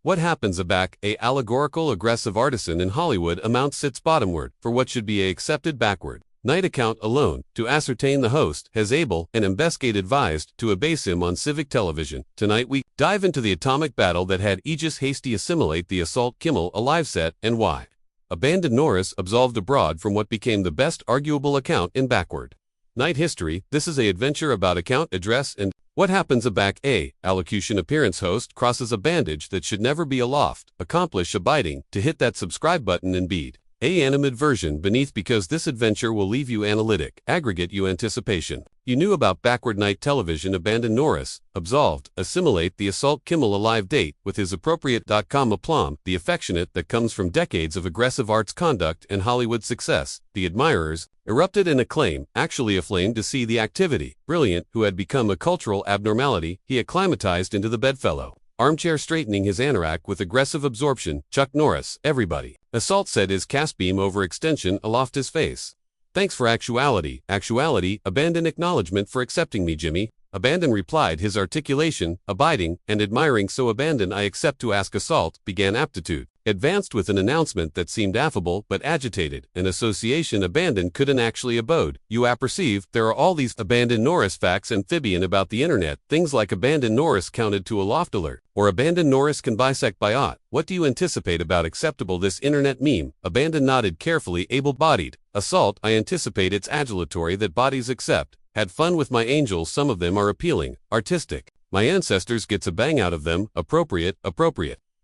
What happens a allegorical aggressive artisan in Hollywood amount sits bottomward for what should be a accepted backward. Night account alone, to ascertain the host, has able and Embescade advised to abase him on civic television. Tonight we dive into the atomic battle that had Aegis hasty assimilate the assault Kimmel a live set and why. Abandoned Norris absolved abroad from what became the best arguable account in backward. Night history, this is a adventure about account address and what happens a allocution appearance host crosses a bandage that should never be aloft, accomplish abiding, to hit that subscribe button and bead. Animate version beneath because this adventure will leave you analytic, aggregate you anticipation. You knew about backward night television abandoned Norris, absolved, assimilate the assault Kimmel a live date with his appropriate.com aplomb, the affectionate that comes from decades of aggressive arts conduct and Hollywood success, the admirers, erupted in acclaim, actually aflame to see the activity, brilliant, who had become a cultural abnormality, he acclimatized into the bedfellow. Armchair straightening his anorak with aggressive absorption, Chuck Norris, everybody. Assault said his cast beam overextension aloft his face. Thanks for actuality, abandon acknowledgement for accepting me Jimmy. Abandon replied his articulation, abiding, and admiring so abandon I accept to ask assault, began aptitude. Advanced with an announcement that seemed affable but agitated, an association abandon couldn't actually abode. You apperceive, there are all these abandoned Norris facts amphibian about the internet, things like abandoned Norris counted to a loft alert, or abandoned Norris can bisect by aught. What do you anticipate about acceptable this internet meme? Abandon nodded carefully able-bodied. Assault, I anticipate it's adulatory that bodies accept. Had fun with my angels, some of them are appealing, artistic. My ancestors gets a bang out of them, appropriate.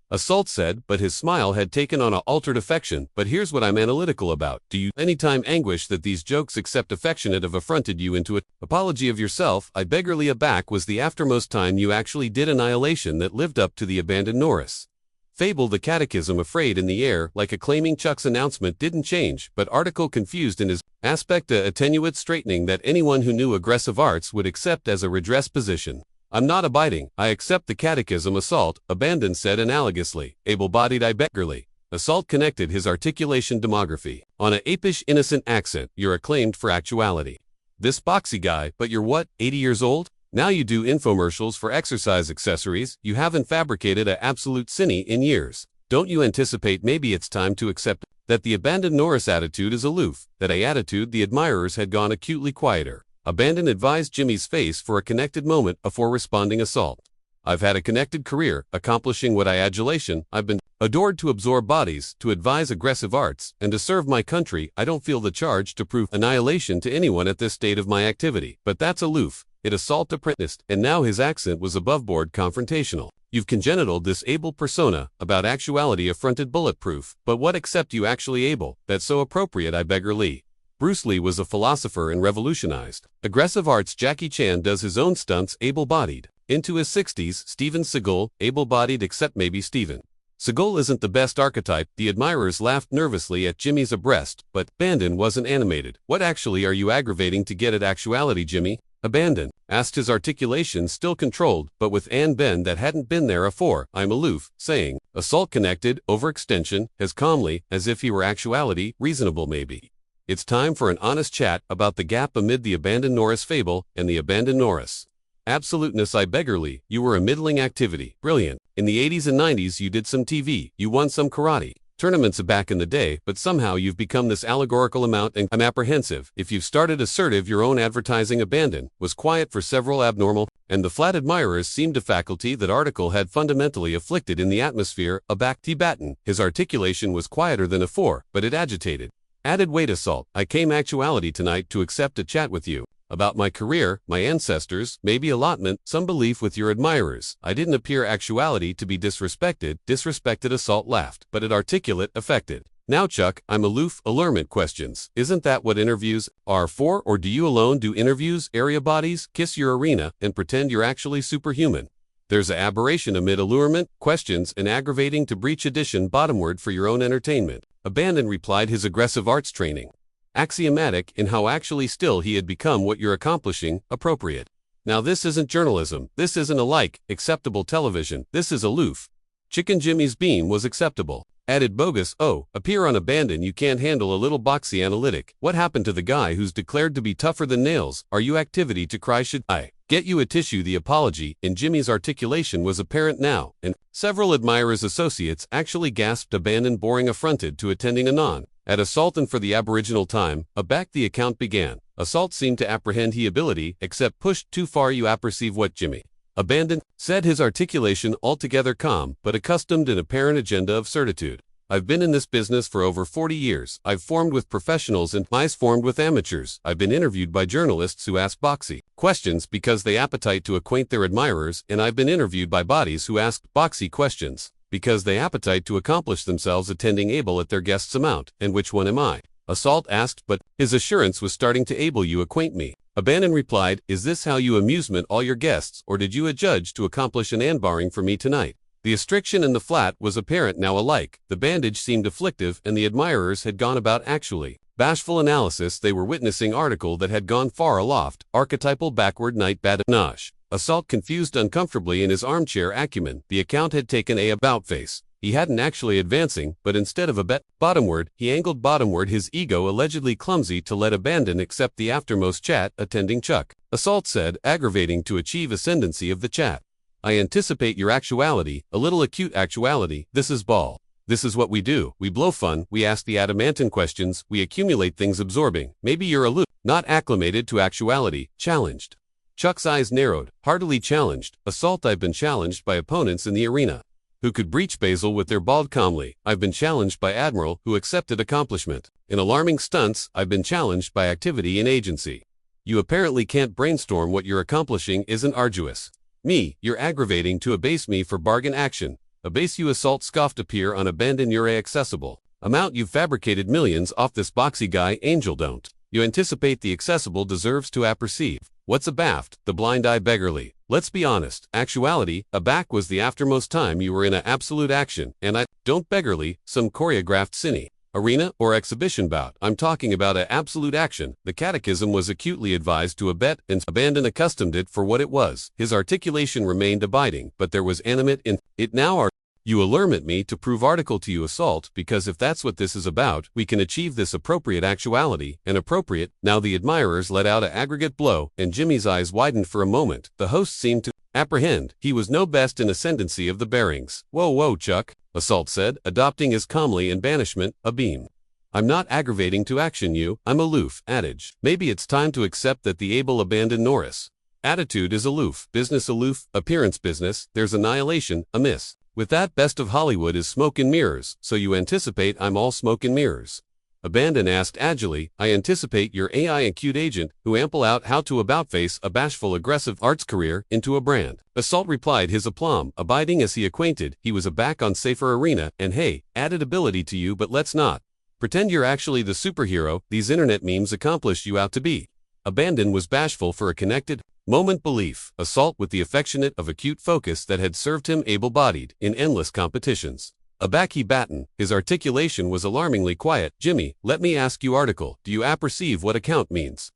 Assault said, but his smile had taken on a altered affection. But here's what I'm analytical about. Do you anytime anguish that these jokes except affectionate have affronted you into it? Apology of yourself, I beggarly aback was the aftermost time you actually did annihilation that lived up to the abandoned Norris. Fable the catechism afraid in the air like acclaiming Chuck's announcement didn't change, but article confused in his aspect attenuate straightening that anyone who knew aggressive arts would accept as a redress position. I'm not abiding, I accept the catechism assault, abandon said analogously, able-bodied I beggarly. Assault connected his articulation demography. On a apish innocent accent, you're acclaimed for actuality. This boxy guy, but you're what, 80 years old? Now you do infomercials for exercise accessories, you haven't fabricated a absolute cine in years. Don't you anticipate maybe it's time to accept that the abandoned Norris attitude is aloof, that a attitude the admirers had gone acutely quieter. Abandon advised Jimmy's face for a connected moment afore responding assault. I've had a connected career, accomplishing what I adulation, I've been adored to absorb bodies, to advise aggressive arts, and to serve my country. I don't feel the charge to prove annihilation to anyone at this state of my activity. But that's aloof, it assault apprenticed, and now his accent was above-board confrontational. You've congenital disabled persona, about actuality affronted bulletproof, but what accept you actually able, that's so appropriate I beggar Lee. Bruce Lee was a philosopher and revolutionized aggressive arts. Jackie Chan does his own stunts able-bodied. Into his 60s, Steven Seagal, able-bodied except maybe Steven. Seagal isn't the best archetype. The admirers laughed nervously at Jimmy's abreast, but Abandon wasn't animated. What actually are you aggravating to get at actuality Jimmy? Abandon asked his articulation still controlled, but with an bend that hadn't been there afore. I'm aloof, saying, assault connected, overextension, as calmly, as if he were actuality, reasonable maybe. It's time for an honest chat about the gap amid the abandoned Norris fable and the abandoned Norris. Absoluteness I beggarly, you were a middling activity, brilliant. In the 80s and 90s you did some TV, you won some karate tournaments back in the day, but somehow you've become this allegorical amount and I'm apprehensive. If you've started assertive your own advertising abandon, was quiet for several abnormal, and the flat admirers seemed a faculty that article had fundamentally afflicted in the atmosphere, aback Tibetan. His articulation was quieter than afore, but it agitated. Added weight assault, I came actuality tonight to accept a chat with you. About my career, my ancestors, maybe allotment, some belief with your admirers. I didn't appear actuality to be disrespected assault laughed, but it articulate affected. Now Chuck, I'm aloof, allurement questions. Isn't that what interviews are for, or do you alone do interviews, area bodies, kiss your arena, and pretend you're actually superhuman? There's a aberration amid allurement, questions, and aggravating to breach addition bottomward for your own entertainment. Abandon replied his aggressive arts training. Axiomatic in how actually still he had become what you're accomplishing, appropriate. Now this isn't journalism, this isn't alike, acceptable television, this is aloof. Chicken Jimmy's beam was acceptable. Added bogus, appear on abandon you can't handle a little boxy analytic. What happened to the guy who's declared to be tougher than nails? Are you activity to cry should I? Get you a tissue. The apology in Jimmy's articulation was apparent now, and several admirers' associates actually gasped, abandoned, boring, affronted to attending anon. At Assault and for the aboriginal time, aback the account began. Assault seemed to apprehend he ability, except pushed too far. You apperceive what Jimmy abandoned, said, his articulation altogether calm, but accustomed an apparent agenda of certitude. I've been in this business for over 40 years. I've formed with professionals and I's formed with amateurs. I've been interviewed by journalists who ask boxy questions because they appetite to acquaint their admirers, and I've been interviewed by bodies who ask boxy questions because they appetite to accomplish themselves, attending able at their guest's amount. And which one am I? Assault asked, but his assurance was starting to able. You acquaint me. Abandon replied, is this how you amusement all your guests, or did you adjudge to accomplish an anbarring for me tonight? The restriction in the flat was apparent now alike. The bandage seemed afflictive, and the admirers had gone about actually bashful analysis. They were witnessing article that had gone far aloft, archetypal backward night badinage. Assault confused uncomfortably in his armchair acumen. The account had taken a about face. He hadn't actually advancing, but instead of a bet bottomward, he angled bottomward, his ego allegedly clumsy to let abandon accept the aftermost chat, attending Chuck. Assault said, aggravating to achieve ascendancy of the chat. I anticipate your actuality, a little acute actuality. This is ball. This is what we do. We blow fun, we ask the adamantine questions, we accumulate things absorbing. Maybe you're aloof, not acclimated to actuality, challenged. Chuck's eyes narrowed, heartily challenged. Assault, I've been challenged by opponents in the arena who could breach Basil with their bald calmly. I've been challenged by Admiral who accepted accomplishment. In alarming stunts, I've been challenged by activity in agency. You apparently can't brainstorm what you're accomplishing isn't arduous. Me, you're aggravating to abase me for bargain action. Abase you, Assault scoffed, appear on abandon you're accessible. Amount you've fabricated millions off this boxy guy, Angel don't. You anticipate the accessible deserves to apperceive. What's abaft, the blind eye beggarly. Let's be honest, actuality, aback was the aftermost time you were in a absolute action, and I don't beggarly, some choreographed cine, arena, or exhibition bout. I'm talking about a absolute action. The catechism was acutely advised to abet and abandon accustomed it for what it was. His articulation remained abiding, but there was animate in it now. You allurement me to prove article to you, Assault, because if that's what this is about, we can achieve this appropriate actuality, and appropriate. Now the admirers let out an aggregate blow, and Jimmy's eyes widened for a moment. The host seemed to apprehend. He was no best in ascendancy of the bearings. Whoa, Chuck, Assault said, adopting his calmly in banishment, a beam. I'm not aggravating to action you, I'm aloof, adage. Maybe it's time to accept that the able abandoned Norris. Attitude is aloof, business aloof, appearance business, there's annihilation, amiss. With that, best of Hollywood is smoke and mirrors, so you anticipate I'm all smoke and mirrors. Abandon asked agilely, I anticipate your AI acute agent, who ample out how to about-face a bashful aggressive arts career into a brand. Assault replied, his aplomb abiding as he acquainted, he was aback on safer arena, and hey, added ability to you, but let's not pretend you're actually the superhero these internet memes accomplish you out to be. Abandon was bashful for a connected moment belief. Assault with the affectionate of acute focus that had served him able-bodied in endless competitions. Aback he batten, his articulation was alarmingly quiet. Jimmy, let me ask you article, do you apperceive what account means?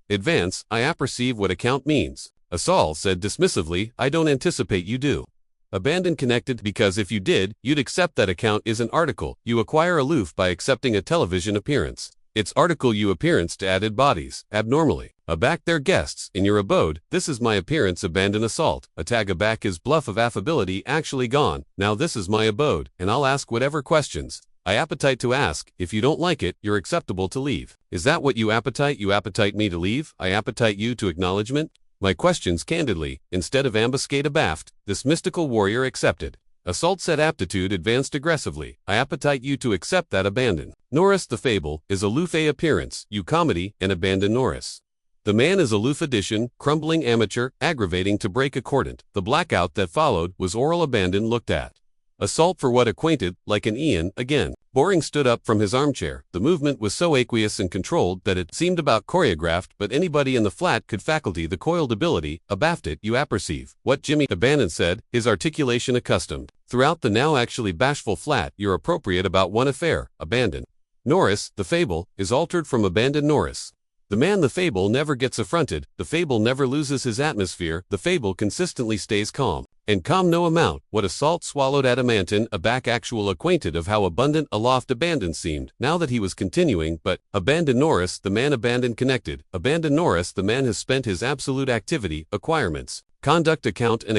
Advance, I apperceive what account means. Assault said dismissively, I don't anticipate you do. Abandon connected, because if you did, you'd accept that account is an article you acquire aloof by accepting a television appearance. It's article you appearance to added bodies, abnormally. Aback their guests, in your abode, this is my appearance. Abandon Assault, a tag aback his bluff of affability actually gone. Now this is my abode, and I'll ask whatever questions I appetite to ask. If you don't like it, you're acceptable to leave. Is that what you appetite? You appetite me to leave? I appetite you to acknowledgement? My questions candidly, instead of ambuscade abaft, this mystical warrior accepted. Assault said aptitude advanced aggressively. I appetite you to accept that abandon. Norris the fable is aloof a appearance, you comedy, and abandon Norris. The man is aloof addition, crumbling amateur, aggravating to break accordant. The blackout that followed was oral abandon looked at. Assault for what acquainted, like an Ian, again. Boring stood up from his armchair. The movement was so aqueous and controlled that it seemed about choreographed, but anybody in the flat could faculty the coiled ability, abaft it you apperceive. What Jimmy Abandon said, his articulation accustomed. Throughout the now actually bashful flat, you're appropriate about one affair, abandon. Norris, the fable, is altered from abandon Norris. The man the fable never gets affronted, the fable never loses his atmosphere, the fable consistently stays calm. And calm no amount, what assault swallowed adamantine, aback actual acquainted of how abundant aloft abandon seemed, now that he was continuing, but, abandon Norris, the man abandoned connected, abandon Norris, the man has spent his absolute activity, acquirements, conduct account and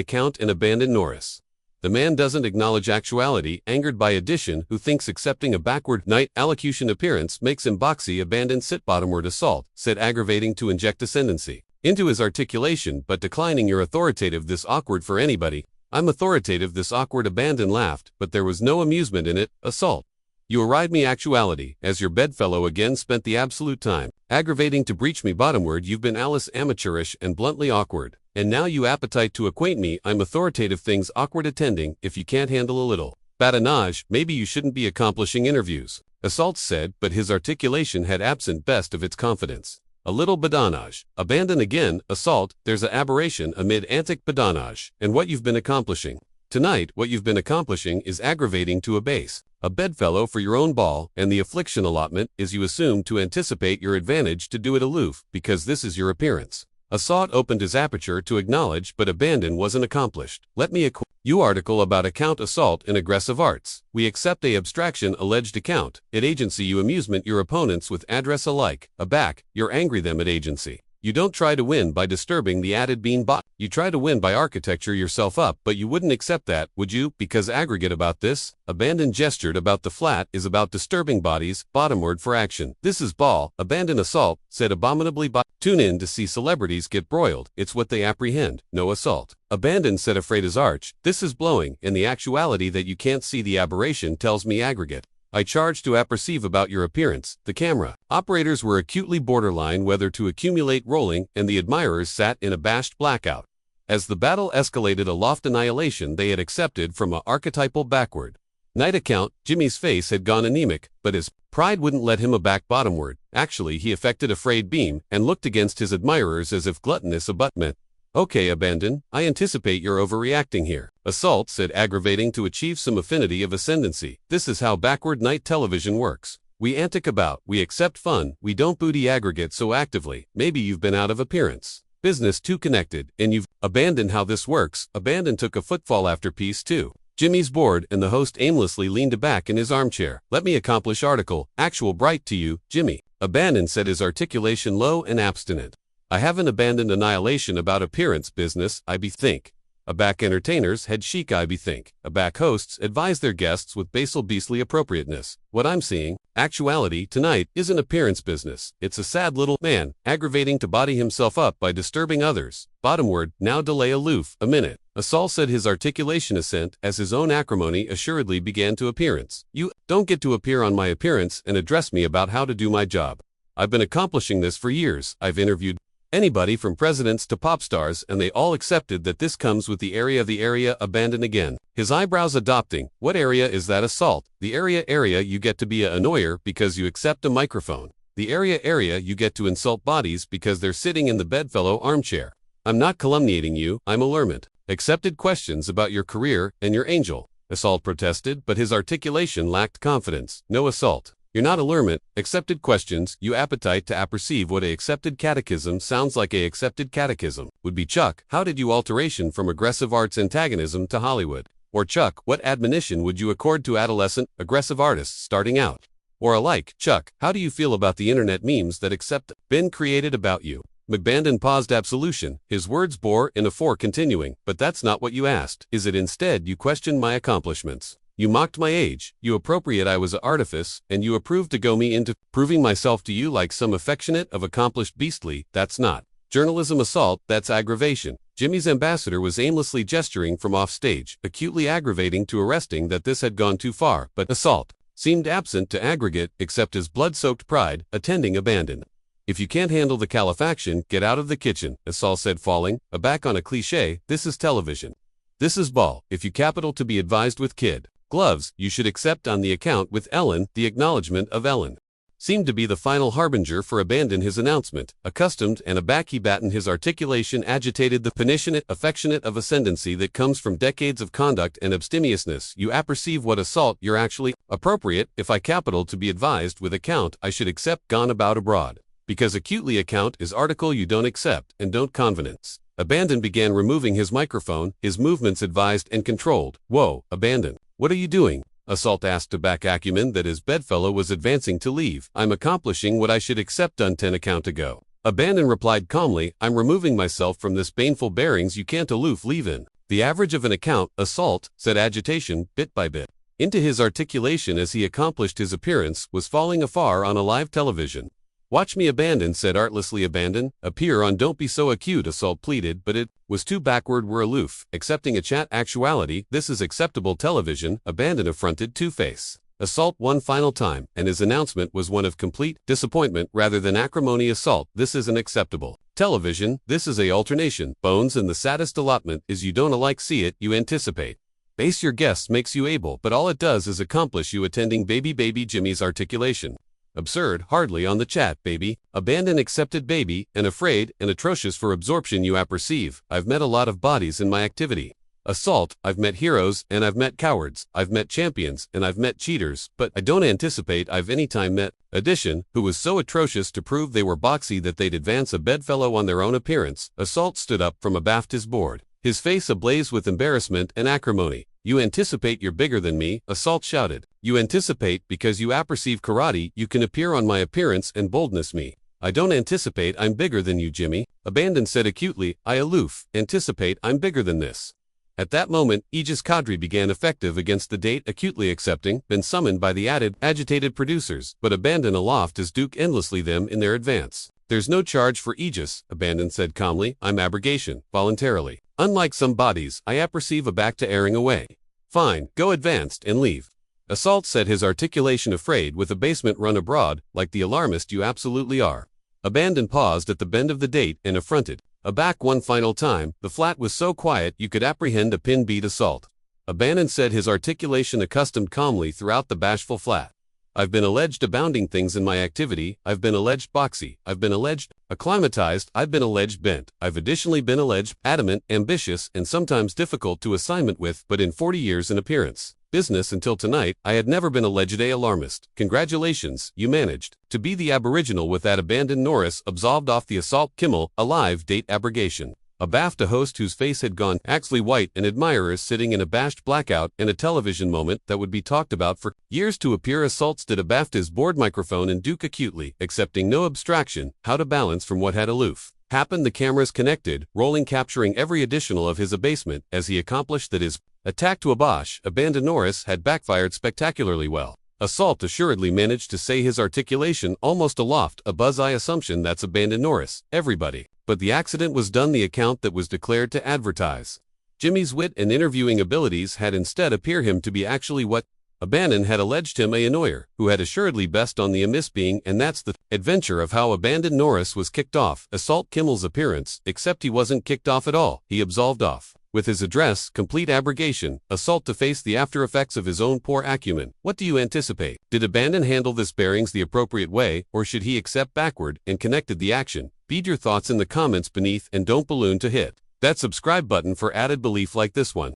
abandon Norris. The man doesn't acknowledge actuality, angered by addition, who thinks accepting a backward night allocution appearance makes him boxy abandon sit bottomward assault, said aggravating to inject ascendancy into his articulation but declining your authoritative this awkward for anybody. I'm authoritative this awkward abandon laughed, but there was no amusement in it, assault. You aride me actuality, as your bedfellow again spent the absolute time, aggravating to breach me bottomward you've been Alice amateurish and bluntly awkward, and now you appetite to acquaint me I'm authoritative things awkward attending if you can't handle a little badinage, maybe you shouldn't be accomplishing interviews, assault said, but his articulation had absent best of its confidence. A little badinage. Abandon again, assault, there's a aberration amid antic badinage, and what you've been accomplishing. Tonight, what you've been accomplishing is aggravating to a base. A bedfellow for your own ball, and the affliction allotment is you assume to anticipate your advantage to do it aloof, because this is your appearance. Assault opened his aperture to acknowledge, but abandon wasn't accomplished. Let me acquaint you article about account assault in aggressive arts. We accept a abstraction alleged account. At agency you amusement your opponents with address alike. Aback, you're angry them at agency. You don't try to win by disturbing the added bean bot. You try to win by architecture yourself up, but you wouldn't accept that, would you? Because aggregate about this, abandon gestured about the flat is about disturbing bodies, bottomward for action. This is ball, abandon assault, said abominably tune in to see celebrities get broiled, it's what they apprehend, no assault. Abandon said afraid as arch, this is blowing, and the actuality that you can't see the aberration tells me aggregate. I charge to apperceive about your appearance, the camera. Operators were acutely borderline whether to accumulate rolling, and the admirers sat in abashed blackout. As the battle escalated aloft annihilation they had accepted from a archetypal backward night account, Jimmy's face had gone anemic, but his pride wouldn't let him aback bottomward. Actually he affected a frayed beam, and looked against his admirers as if gluttonous abutment. Okay abandon, I anticipate you're overreacting here. Assault said aggravating to achieve some affinity of ascendancy. This is how backward night television works. We antic about, we accept fun, we don't booty aggregate so actively. Maybe you've been out of appearance. Business too connected, and you've abandoned how this works. Abandon took a footfall after piece 2. Jimmy's bored and the host aimlessly leaned back in his armchair. Let me accomplish article, actual bright to you, Jimmy. Abandon said his articulation low and abstinent. I haven't abandoned annihilation about appearance business, I bethink. Aback entertainers head chic I bethink. Aback hosts advise their guests with basal beastly appropriateness. What I'm seeing, actuality, tonight, isn't appearance business. It's a sad little man, aggravating to body himself up by disturbing others. Bottomward, now delay aloof, a minute. Assault said his articulation assent as his own acrimony assuredly began to appearance. You don't get to appear on my appearance and address me about how to do my job. I've been accomplishing this for years. I've interviewed anybody from presidents to pop stars, and they all accepted that this comes with the area abandon again. His eyebrows adopting, what area is that assault? The area you get to be a annoyer because you accept a microphone. The area you get to insult bodies because they're sitting in the bedfellow armchair. I'm not calumniating you, I'm allurement. Accepted questions about your career and your angel. Assault protested, but his articulation lacked confidence. No assault. You're not allurement. Accepted questions, you appetite to apperceive what a accepted catechism sounds like a accepted catechism. Would be Chuck, how did you alteration from aggressive arts antagonism to Hollywood? Or Chuck, what admonition would you accord to adolescent, aggressive artists starting out? Or alike, Chuck, how do you feel about the internet memes that been created about you? McBandon paused absolution, his words bore in a for continuing, but that's not what you asked. Is it instead you questioned my accomplishments? You mocked my age, you appropriate I was a artifice, and you approved to go me into proving myself to you like some affectionate of accomplished beastly, that's not journalism assault, that's aggravation. Jimmy's ambassador was aimlessly gesturing from off stage, acutely aggravating to arresting that this had gone too far, but assault seemed absent to aggregate, except his blood-soaked pride, attending abandon. If you can't handle the calefaction, get out of the kitchen, Assault said falling, aback on a cliché, this is television. This is ball, if you capital to be advised with kid gloves, you should accept on the account with Ellen, the acknowledgement of Ellen. Seemed to be the final harbinger for abandon his announcement, accustomed and aback he battened his articulation agitated the passionate affectionate of ascendancy that comes from decades of conduct and abstemiousness. You apperceive what assault you're actually appropriate, if I capital to be advised with account I should accept gone about abroad. Because acutely account is article you don't accept and don't convenance. Abandon began removing his microphone, his movements advised and controlled. Whoa, Abandon. What are you doing? Assault asked a back acumen that his bedfellow was advancing to leave. I'm accomplishing what I should accept done 10 account ago. Abandon replied calmly, I'm removing myself from this baneful bearings you can't aloof leave in. The average of an account, Assault, said agitation, bit by bit. Into his articulation as he accomplished his appearance was falling afar on a live television. Watch me Abandon said artlessly Abandon, appear on don't be so acute Assault pleaded but it was too backward we're aloof, accepting a chat actuality, this is acceptable television, Abandon affronted Two-Face. Assault one final time, and his announcement was one of complete disappointment rather than acrimony Assault, this isn't acceptable. Television, this is a alternation, bones and the saddest allotment is you don't alike see it, you anticipate. Base your guests makes you able but all it does is accomplish you attending baby Jimmy's articulation. Absurd, hardly on the chat, baby. Abandon accepted baby, and afraid, and atrocious for absorption you apperceive. I've met a lot of bodies in my activity. Assault, I've met heroes, and I've met cowards. I've met champions, and I've met cheaters, but I don't anticipate I've any time met Addition, who was so atrocious to prove they were boxy that they'd advance a bedfellow on their own appearance. Assault stood up from abaft his board, his face ablaze with embarrassment and acrimony. You anticipate you're bigger than me, Assault shouted. You anticipate because you apperceive karate you can appear on my appearance and boldness me. I don't anticipate I'm bigger than you Jimmy. Abandon said acutely, I aloof, anticipate I'm bigger than this. At that moment, Aegis Cadre began effective against the date acutely accepting, been summoned by the agitated producers, but Abandon aloft as Duke endlessly them in their advance. There's no charge for Aegis, Abandon said calmly, I'm abrogation, voluntarily. Unlike some bodies, I apperceive a back to airing away. Fine, go advanced and leave. Assault said his articulation afraid with abasement run abroad, like the alarmist you absolutely are. Abandon paused at the bend of the date and affronted. Aback one final time, the flat was so quiet you could apprehend a pin beat Assault. Abandon said his articulation accustomed calmly throughout the bashful flat. I've been alleged abounding things in my activity, I've been alleged boxy, I've been alleged acclimatized, I've been alleged bent, I've additionally been alleged adamant, ambitious, and sometimes difficult to assignment with, but in 40 years in appearance. Business until tonight, I had never been alleged a alarmist. Congratulations, you managed to be the aboriginal with that abandoned Norris absolved off the Assault Kimmel, alive date abrogation. Abaft a host whose face had gone actually white and admirers sitting in abashed blackout in a television moment that would be talked about for years to appear Assault stood abaft his board microphone and Duke acutely, accepting no abstraction, how to balance from what had aloof. Happened the cameras connected, rolling capturing every additional of his abasement as he accomplished that his attack to Abash, abandoned Norris, had backfired spectacularly well. Assault assuredly managed to say his articulation almost aloft, a buzz-eye assumption that's abandoned Norris, everybody. But the accident was done the account that was declared to advertise. Jimmy's wit and interviewing abilities had instead appear him to be actually what Abandon had alleged him a annoyer, who had assuredly best on the amiss being, and that's the adventure of how abandoned Norris was kicked off. Assault Kimmel's appearance, except he wasn't kicked off at all, he absolved off. With his address, complete abrogation, Assault to face the after effects of his own poor acumen. What do you anticipate? Did Abandon handle this bearings the appropriate way, or should he accept backward and connected the action? Feed your thoughts in the comments beneath and don't balloon to hit that subscribe button for added belief like this one.